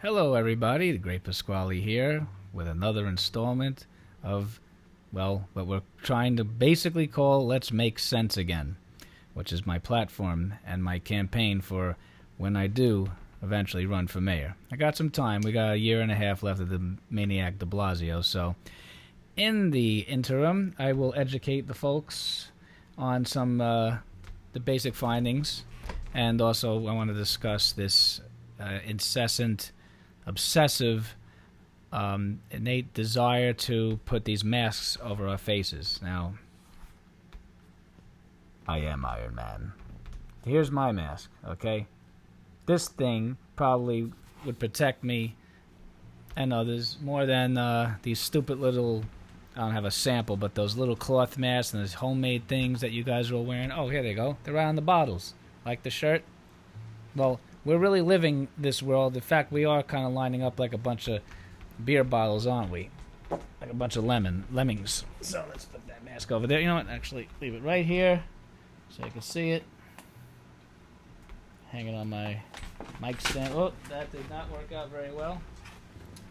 Hello, everybody. The Great Pasquale here with another installment of, well, what we're trying to basically call Let's Make Sense Again, which is my platform and my campaign for when I do eventually run for mayor. I got some time. We got a year and a half left of the maniac de Blasio, so in the interim, I will educate the folks on some the basic findings, and also I want to discuss this incessant obsessive, innate desire to put these masks over our faces. Now, I am Iron Man. Here's my mask, okay? This thing probably would protect me and others more than these stupid little, I don't have a sample, but those little cloth masks and those homemade things that you guys are all wearing. Oh, here they go. They're right on the bottles. Like the shirt? Well, we're really living this world. In fact, we are kind of lining up like a bunch of beer bottles, aren't we? Like a bunch of lemmings. So let's put that mask over there. You know what? Actually, leave it right here so you can see it. Hang it on my mic stand. Oh, that did not work out very well.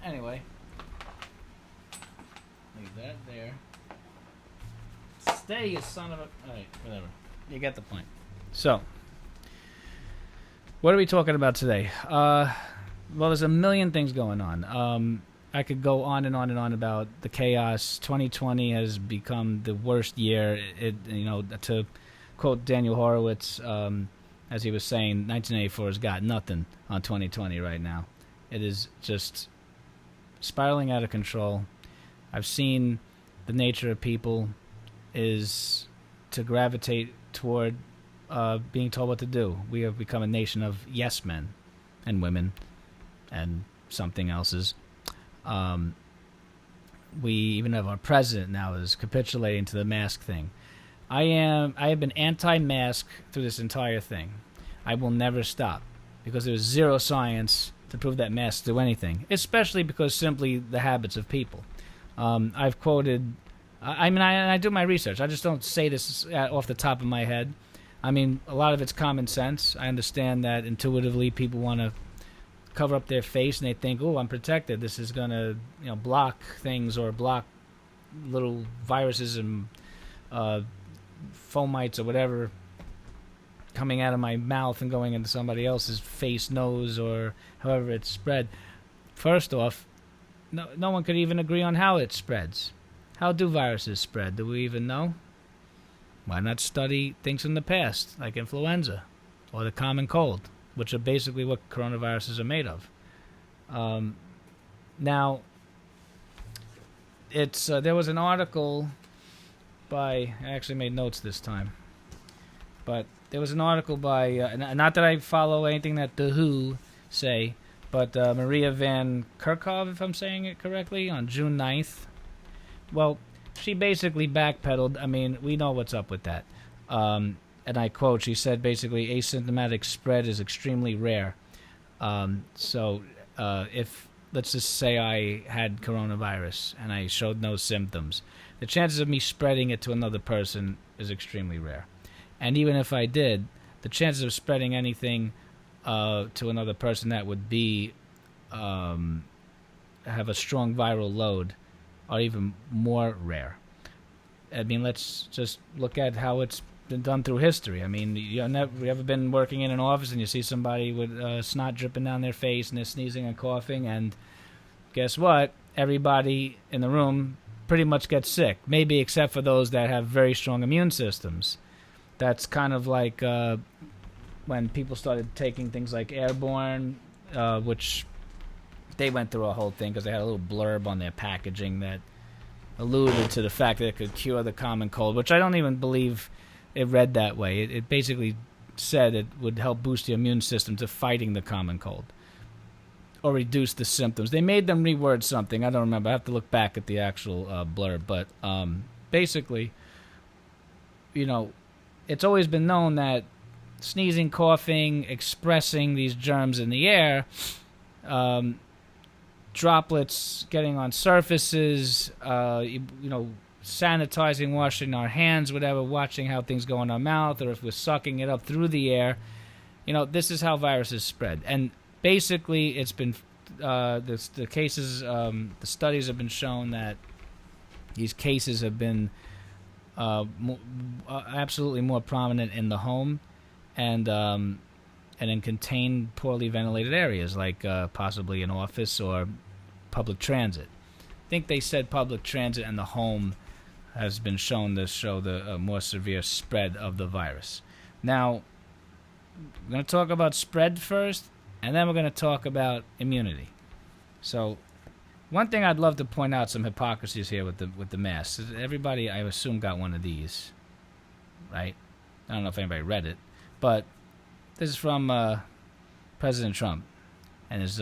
Anyway, leave that there. Stay, you son of a... Alright, whatever. You get the point. So, what are we talking about today? Well, there's a million things going on. I could go on and on and on about the chaos. 2020 has become the worst year. To quote Daniel Horowitz, as he was saying, 1984 has got nothing on 2020 right now. It is just spiraling out of control. I've seen the nature of people is to gravitate toward being told what to do. We have become a nation of yes men and women and something else's. We even have our president now is capitulating to the mask thing. I have been anti-mask through this entire thing. I will never stop because there's zero science to prove that masks do anything, especially because simply the habits of people. I've quoted. I do my research. I just don't say this off the top of my head. I mean, a lot of it's common sense. I understand that intuitively people want to cover up their face and they think, "Oh, I'm protected. This is going to, block things or block little viruses and fomites or whatever coming out of my mouth and going into somebody else's face, nose, or however it's spread." First off, no one could even agree on how it spreads. How do viruses spread? Do we even know? Why not study things in the past, like influenza or the common cold, which are basically what coronaviruses are made of? Now, it's there was an article by... I actually made notes this time. But there was an article by... not that I follow anything that The Who say, but Maria Van Kerkhove, if I'm saying it correctly, on June 9th. Well, she basically backpedaled. I mean, we know what's up with that. And I quote, she said basically, asymptomatic spread is extremely rare. So if, let's just say I had coronavirus and I showed no symptoms, the chances of me spreading it to another person is extremely rare. And even if I did, the chances of spreading anything to another person that would be have a strong viral load are even more rare. I mean, let's just look at how it's been done through history. I mean, you ever been working in an office and you see somebody with snot dripping down their face and they're sneezing and coughing, and guess what? Everybody in the room pretty much gets sick, maybe except for those that have very strong immune systems. That's kind of like when people started taking things like airborne, which they went through a whole thing because they had a little blurb on their packaging that alluded to the fact that it could cure the common cold, which I don't even believe it read that way. It basically said it would help boost the immune system to fighting the common cold or reduce the symptoms. They made them reword something. I don't remember. I have to look back at the actual blurb. But basically, it's always been known that sneezing, coughing, expressing these germs in the air, droplets getting on surfaces, sanitizing, washing our hands, whatever, watching how things go in our mouth, or if we're sucking it up through the air. This is how viruses spread. And basically, it's been the cases, the studies have been shown that these cases have been absolutely more prominent in the home and in contained, poorly ventilated areas like possibly an office or public transit. I think they said public transit and the home has been shown to show the more severe spread of the virus. Now, we're going to talk about spread first, and then we're going to talk about immunity. So, one thing I'd love to point out, some hypocrisies here with the masks. Everybody, I assume, got one of these, right? I don't know if anybody read it, but this is from President Trump and his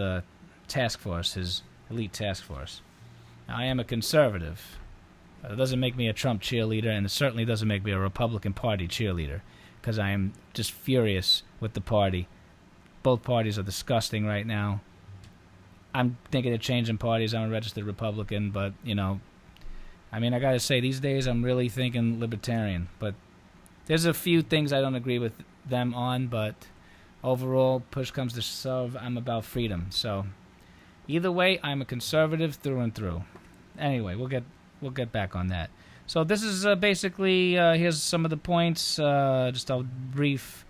task force, his elite task force. Now, I am a conservative. It doesn't make me a Trump cheerleader, and it certainly doesn't make me a Republican Party cheerleader, because I am just furious with the party. Both parties are disgusting right now. I'm thinking of changing parties. I'm a registered Republican, but, I got to say, these days I'm really thinking libertarian. But there's a few things I don't agree with them on, but overall, push comes to shove, I'm about freedom. So either way, I'm a conservative through and through. Anyway, we'll get back on that. So this is basically, here's some of the points, just a brief.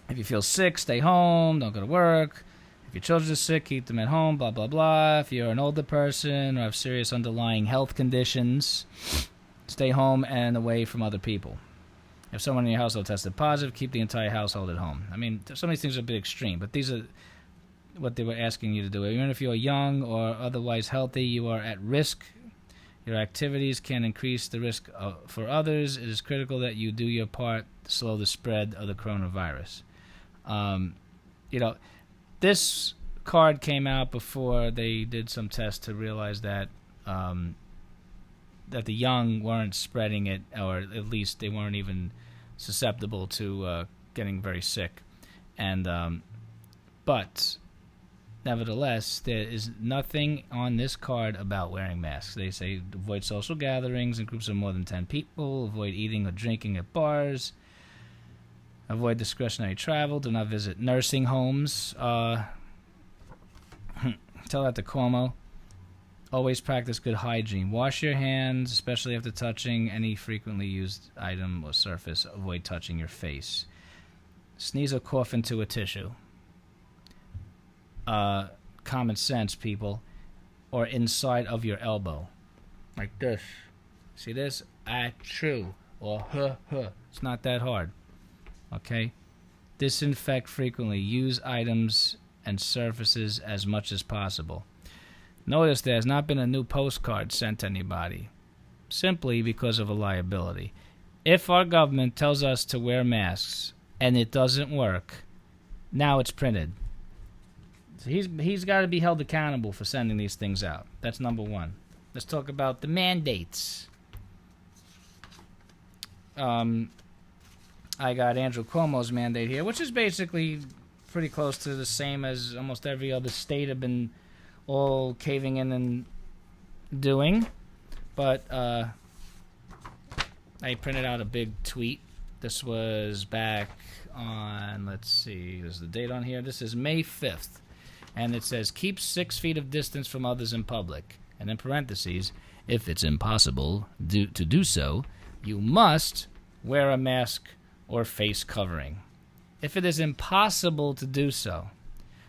If you feel sick, stay home, don't go to work. If your children are sick, keep them at home, blah, blah, blah. If you're an older person or have serious underlying health conditions, stay home and away from other people. If someone in your household tested positive, keep the entire household at home. Some of these things are a bit extreme, but these are what they were asking you to do. Even if you're young or otherwise healthy, you are at risk. Your activities can increase the risk for others. It is critical that you do your part to slow the spread of the coronavirus. This card came out before they did some tests to realize that that the young weren't spreading it, or at least they weren't even susceptible to getting very sick. But nevertheless, there is nothing on this card about wearing masks. They say avoid social gatherings in groups of more than 10 people, avoid eating or drinking at bars, avoid discretionary travel, do not visit nursing homes. Tell that to Cuomo. Always practice good hygiene. Wash your hands, especially after touching any frequently used item or surface. Avoid touching your face. Sneeze or cough into a tissue. Common sense, people. Or inside of your elbow. Like this. See this? Achoo. Or huh. It's not that hard. Okay? Disinfect frequently. Use items and surfaces as much as possible. Notice there has not been a new postcard sent to anybody, simply because of a liability. If our government tells us to wear masks and it doesn't work, now it's printed. So he's got to be held accountable for sending these things out. That's number one. Let's talk about the mandates. I got Andrew Cuomo's mandate here, which is basically pretty close to the same as almost every other state have been all caving in and doing. But I printed out a big tweet. This was back on, let's see, there's the date on here. This is May 5th. And it says, keep 6 feet of distance from others in public. And in parentheses, if it's impossible to do so, you must wear a mask or face covering. If it is impossible to do so.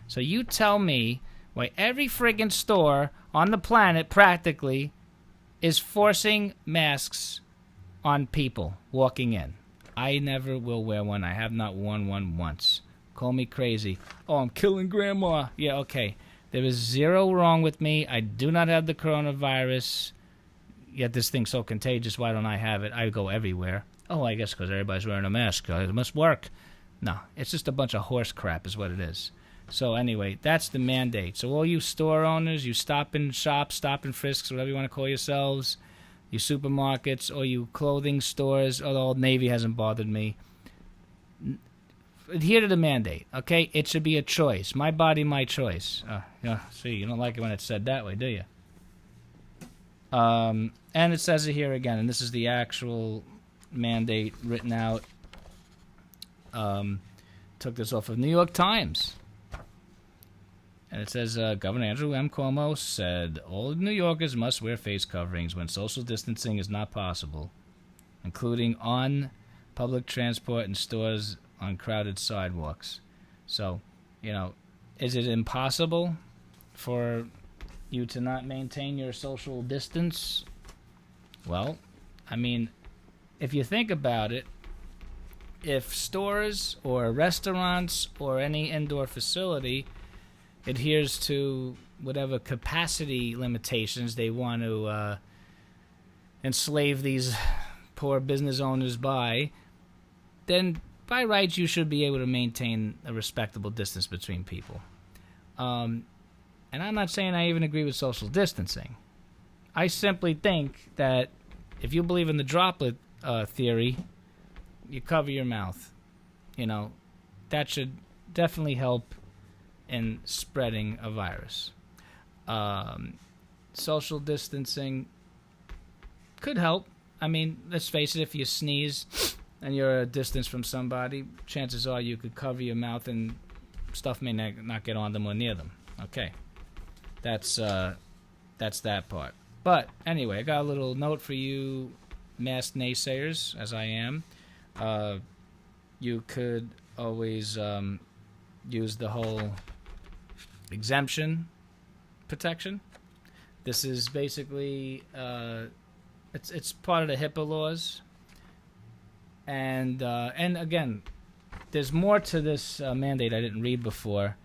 So you tell me why every friggin' store on the planet practically is forcing masks on people walking in. I never will wear one. I have not worn one once. Call me crazy. Oh, I'm killing grandma. Yeah, okay. There is zero wrong with me. I do not have the coronavirus. Yet this thing's so contagious, why don't I have it? I go everywhere. Oh, I guess because everybody's wearing a mask. It must work. No, it's just a bunch of horse crap is what it is. So anyway, that's the mandate. So all you store owners, you stop and shop, stop and frisks, whatever you want to call yourselves, you supermarkets or you clothing stores, although Old Navy hasn't bothered me, adhere to the mandate, okay? It should be a choice. My body, my choice. See, you don't like it when it's said that way, do you? And it says it here again, and this is the actual mandate written out. Took this off of New York Times. And it says, Governor Andrew M. Cuomo said all New Yorkers must wear face coverings when social distancing is not possible, including on public transport and stores on crowded sidewalks. So, is it impossible for you to not maintain your social distance? Well, if you think about it, if stores or restaurants or any indoor facility adheres to whatever capacity limitations they want to enslave these poor business owners by, then by rights you should be able to maintain a respectable distance between people. And I'm not saying I even agree with social distancing. I simply think that if you believe in the droplet theory, you cover your mouth. That should definitely help in spreading a virus. Social distancing could help. Let's face it, if you sneeze and you're a distance from somebody, chances are you could cover your mouth and stuff may not get on them or near them. Okay. That's that part. But anyway, I got a little note for you masked naysayers, as I am. You could always use the whole exemption protection. This is basically it's part of the HIPAA laws, and again, there's more to this mandate I didn't read before,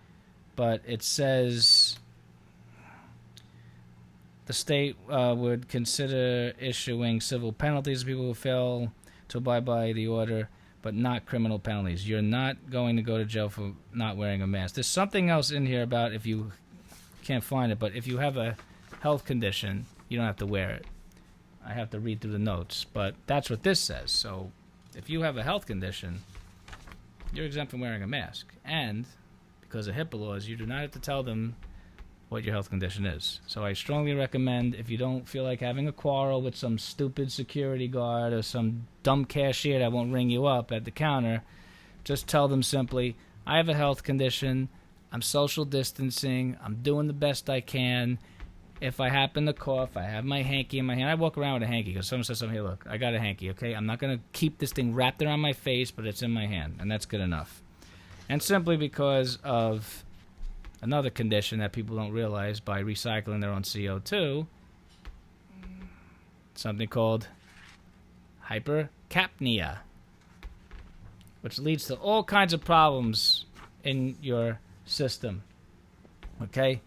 but it says the state would consider issuing civil penalties to people who fail to abide by the order, but not criminal penalties. You're not going to go to jail for not wearing a mask. There's something else in here about, if you can't find it, but if you have a health condition, you don't have to wear it. I have to read through the notes, but that's what this says. So if you have a health condition, you're exempt from wearing a mask. And because of HIPAA laws, you do not have to tell them what your health condition is. So I strongly recommend, if you don't feel like having a quarrel with some stupid security guard or some dumb cashier that won't ring you up at the counter, just tell them simply, I have a health condition, I'm social distancing, I'm doing the best I can. If I happen to cough, I have my hanky in my hand. I walk around with a hanky because someone says something, hey, look, I got a hanky, okay? I'm not going to keep this thing wrapped around my face, but it's in my hand, and that's good enough. And simply because of another condition that people don't realize, by recycling their own CO2, something called hypercapnia, which leads to all kinds of problems in your system. Okay?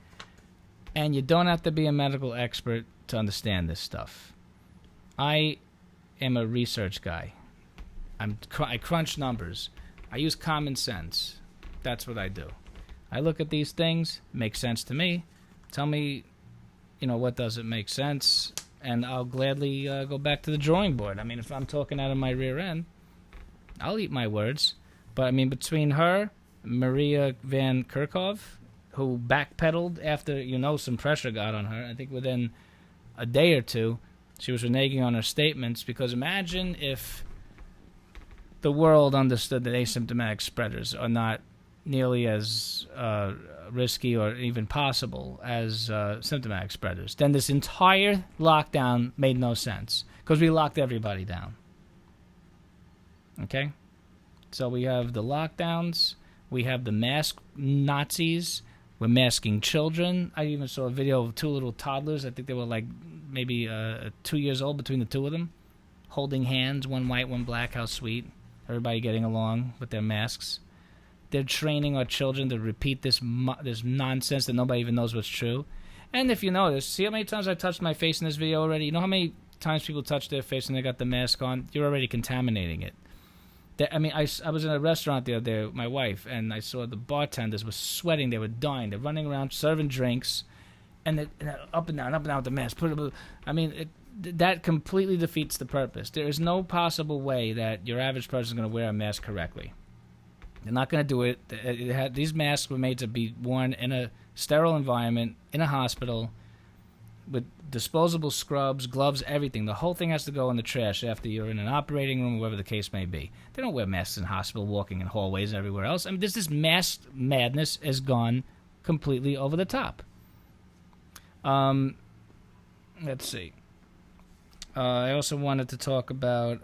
And you don't have to be a medical expert to understand this stuff. I am a research guy. I crunch numbers. I use common sense. That's what I do. I look at these things, make sense to me. Tell me, what doesn't make sense, and I'll gladly go back to the drawing board. If I'm talking out of my rear end, I'll eat my words. But, between her, Maria Van Kerkhove, who backpedaled after, some pressure got on her, I think within a day or two, she was reneging on her statements, because imagine if the world understood that asymptomatic spreaders are not nearly as risky or even possible as symptomatic spreaders. Then this entire lockdown made no sense, because we locked everybody down. Okay? So we have the lockdowns, we have the mask Nazis, we're masking children. I even saw a video of two little toddlers, I think they were like maybe 2 years old between the two of them, holding hands, one white, one black, how sweet. Everybody getting along with their masks. They're training our children to repeat this nonsense that nobody even knows what's true. And if you notice, see how many times I touched my face in this video already? You know how many times people touch their face when they got the mask on? You're already contaminating it. I was in a restaurant the other day with my wife, and I saw the bartenders were sweating. They were dying. They're running around serving drinks, and they're up and down with the mask. That completely defeats the purpose. There is no possible way that your average person is going to wear a mask correctly. They're not going to do it. These masks were made to be worn in a sterile environment, in a hospital, with disposable scrubs, gloves, everything. The whole thing has to go in the trash after you're in an operating room, wherever the case may be. They don't wear masks in hospital, walking in hallways and everywhere else. This mask madness has gone completely over the top. Let's see. I also wanted to talk about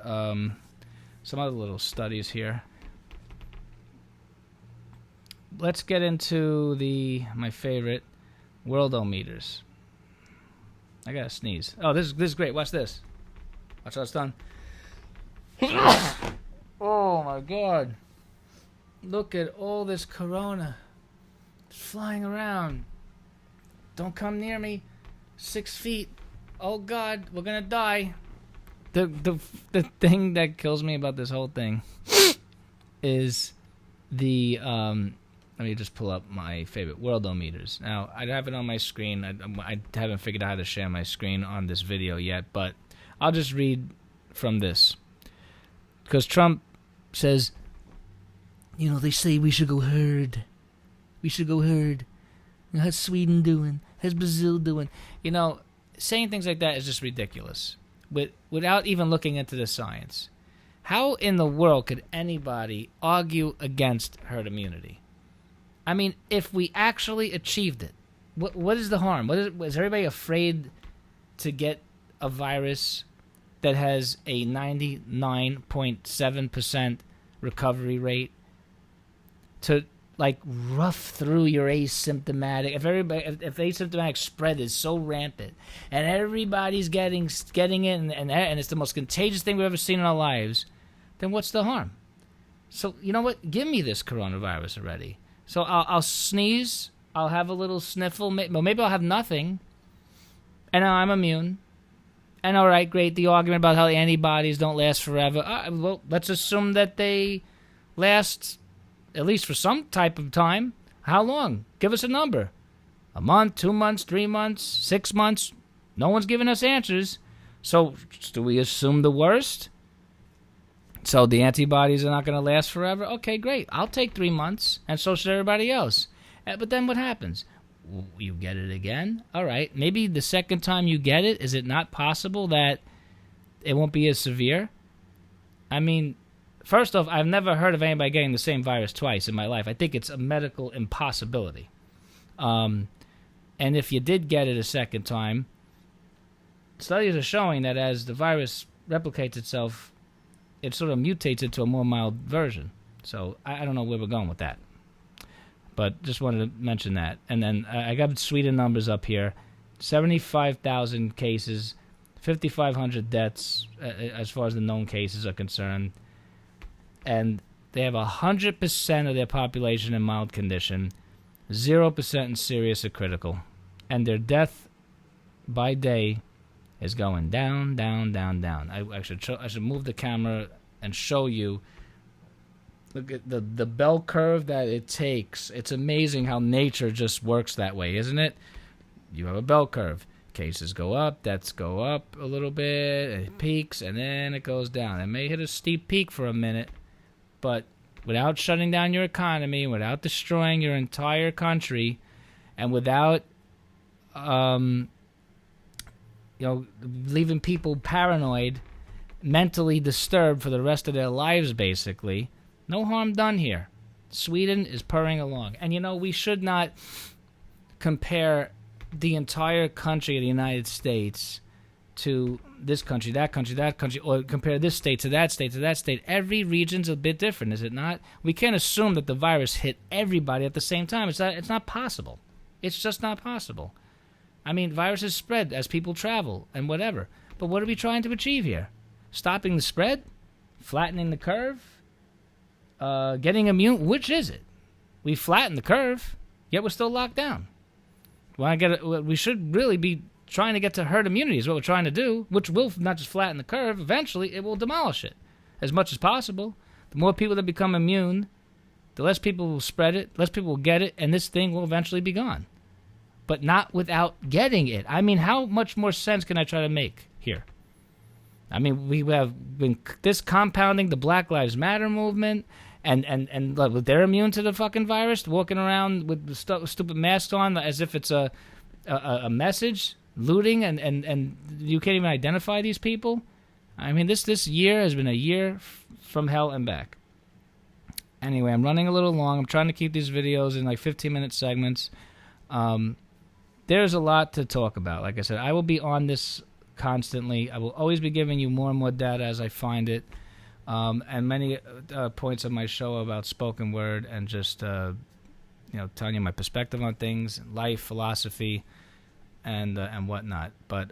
some other little studies here. Let's get into my favorite, worldometers. I gotta sneeze. Oh, this is great. Watch this. Watch how it's done. Oh my God! Look at all this corona. It's flying around. Don't come near me. 6 feet. Oh God, we're gonna die. The thing that kills me about this whole thing is the let me just pull up my favorite worldometers. Now, I have it on my screen. I haven't figured out how to share my screen on this video yet, but I'll just read from this. Because Trump says, they say we should go herd. We should go herd. How's Sweden doing? How's Brazil doing? Saying things like that is just ridiculous. Without even looking into the science. How in the world could anybody argue against herd immunity? I mean, if we actually achieved it, what is the harm? Is everybody afraid to get a virus that has a 99.7% recovery rate to rough through your asymptomatic? If asymptomatic spread is so rampant and everybody's getting it and it's the most contagious thing we've ever seen in our lives, then what's the harm? So you know what? Give me this coronavirus already. So I'll sneeze. I'll have a little sniffle. Maybe I'll have nothing. And now I'm immune. And all right, great. The argument about how the antibodies don't last forever. Well, let's assume that they last at least for some type of time. How long? Give us a number. A month, 2 months, 3 months, 6 months. No one's giving us answers. So do we assume the worst? So the antibodies are not going to last forever? Okay, great. I'll take 3 months, and so should everybody else. But then what happens? You get it again? All right. Maybe the second time you get it, is it not possible that it won't be as severe? I mean, first off, I've never heard of anybody getting the same virus twice in my life. I think it's a medical impossibility. And if you did get it a second time, studies are showing that as the virus replicates itself, it sort of mutates into a more mild version. So I don't know where we're going with that. But just wanted to mention that. And then I got Sweden numbers up here. 75,000 cases, 5,500 deaths as far as the known cases are concerned. And they have 100% of their population in mild condition, 0% in serious or critical. And their death by day is going down, down, down, down. I should move the camera and show you. Look at the bell curve that it takes. It's amazing how nature just works that way, isn't it? You have a bell curve. Cases go up, deaths go up a little bit, it peaks, and then it goes down. It may hit a steep peak for a minute, but without shutting down your economy, without destroying your entire country, and without leaving people paranoid, mentally disturbed for the rest of their lives, basically. No harm done here. Sweden is purring along. And, we should not compare the entire country of the United States to this country, that country, that country, or compare this state to that state to that state. Every region's a bit different, is it not? We can't assume that the virus hit everybody at the same time. It's not possible. It's just not possible. I mean, viruses spread as people travel and whatever. But what are we trying to achieve here? Stopping the spread? Flattening the curve? Getting immune? Which is it? We flattened the curve, yet we're still locked down. We should really be trying to get to herd immunity is what we're trying to do, which will not just flatten the curve. Eventually, it will demolish it as much as possible. The more people that become immune, the less people will spread it, less people will get it, and this thing will eventually be gone. But not without getting it. I mean, how much more sense can I try to make here? I mean, we have been this compounding the Black Lives Matter movement, and look, they're immune to the fucking virus, walking around with stupid masks on as if it's a message, looting, and you can't even identify these people. I mean, this year has been a year from hell and back. Anyway, I'm running a little long. I'm trying to keep these videos in 15-minute segments. There's a lot to talk about. Like I said, I will be on this constantly. I will always be giving you more and more data as I find it, and many points of my show about spoken word and just telling you my perspective on things, life, philosophy, and whatnot. But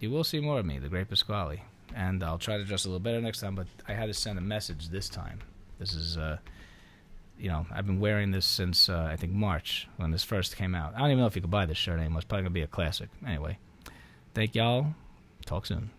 you will see more of me, the Great Pasquale, and I'll try to dress a little better next time. But I had to send a message this time. This is I've been wearing this since, I think, March, when this first came out. I don't even know if you could buy this shirt anymore. It's probably going to be a classic. Anyway, thank y'all. Talk soon.